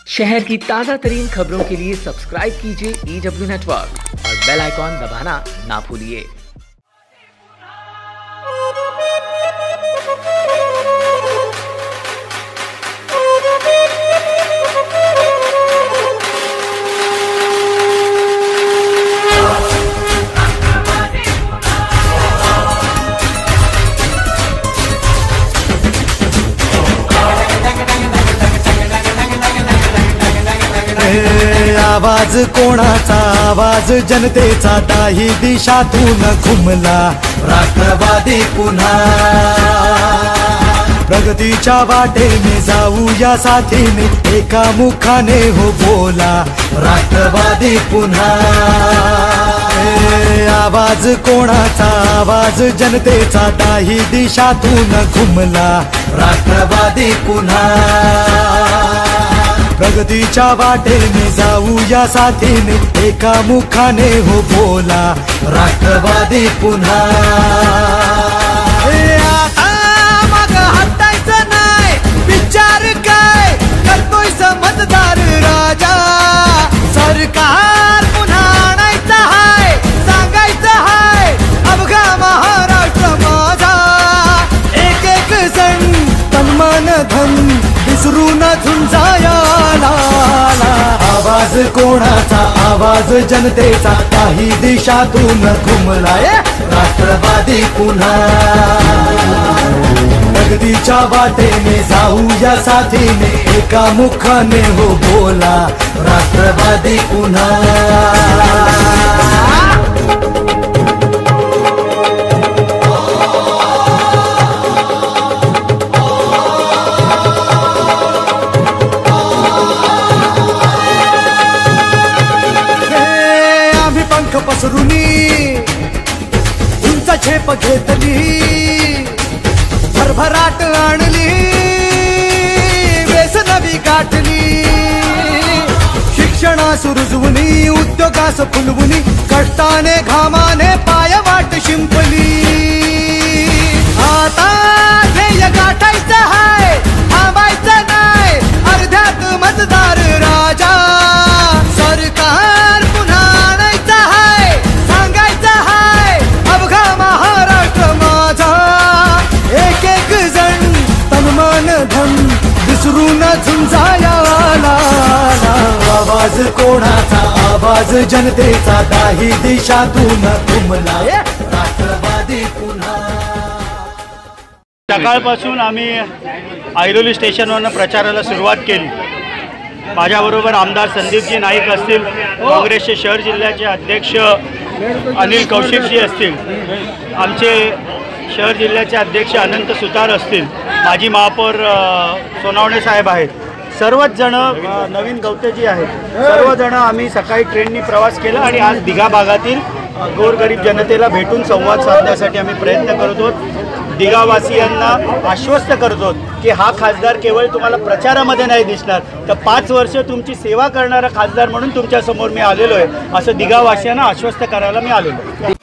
शहर की ताज़ा तरीन खबरों के लिए सब्सक्राइब कीजिए EW नेटवर्क और बेल आइकॉन दबाना ना भूलिए। आवाज कोणाचा, आवाज जनतेचा, दाही दिशातून घुमला राष्ट्रवादी पुन्हा। प्रगतीच्या वाटेने जाऊया साथीने, एका मुखाने हो बोला राष्ट्रवादी पुन्हा। आवाज कोणाचा, आवाज जनतेचा, दाही दिशातून घुमला राष्ट्रवादी पुन्हा। प्रगतीच्या वाटेने जाऊया साथीने, एका मुखाने हो बोला राष्ट्रवादी पुन्हा। आता मग हटायचं नाही, विचार काय करतोय समजदार राजा। सरकार पुन्हा आणायचं हाय, सांगायचं हाय अवघा महाराष्ट्र माझा। एक एक जण तन्मान धन विसरून झुंजाया। आवाज कोणाचा, आवाज जनतेचा, काही दिशातून घुमलाय राष्ट्रवादी पुन्हा। प्रगतीच्या वाटेने जाऊया साथीने, एका मुखाने हो बोला राष्ट्रवादी पुन्हा। पसरुनी उंच झेप घेतली, भरभराट आणली, व्यसनवी गाठली। शिक्षणास रुजवुनी, उद्योगास फुलवुनी, कष्टाने घामाने पायवाट शिंपली। आता ध्येय गाठायचं हाय, थांबायचं नाही, अर्ध्यात मतदार राजा। सरकार पुन्हा धन विसरून झुंजाया। आवाज कोणाचा, आवाज जनतेचा, दाही दिशातून घुमलाय राष्ट्रवादी पुन्हा। सकाळपासून आम्ही ऐरोली स्टेशनवरून प्रचाराला सुरुवात केली। माझ्याबरोबर आमदार संदीपजी नाईक असतील, काँग्रेसचे शहर जिल्ह्याचे अध्यक्ष अनिल कौशिकजी असतील, आमचे शहर जिल्ह्याचे अध्यक्ष अनंत सुतार असतील, माजी महापौर सोनावणे साहेब आहेत, सर्वच जण, नवीन गवतेजी आहेत, सर्वजण आम्ही सकाळी ट्रेननी प्रवास केला आणि आज दिघा भागातील गोरगरीब जनतेला भेटून संवाद साधण्यासाठी आम्ही प्रयत्न करत आहोत। दिघावासियांना आश्वस्त करतो की हा खासदार केवळ तुम्हाला प्रचारामध्ये नाही दिसणार, तर 5 वर्ष तुमची सेवा करणारा खासदार म्हणून तुमच्यासमोर मी आलेलो आहे, असं दिघावासियांना आश्वस्त करायला मी आलेलो आहे।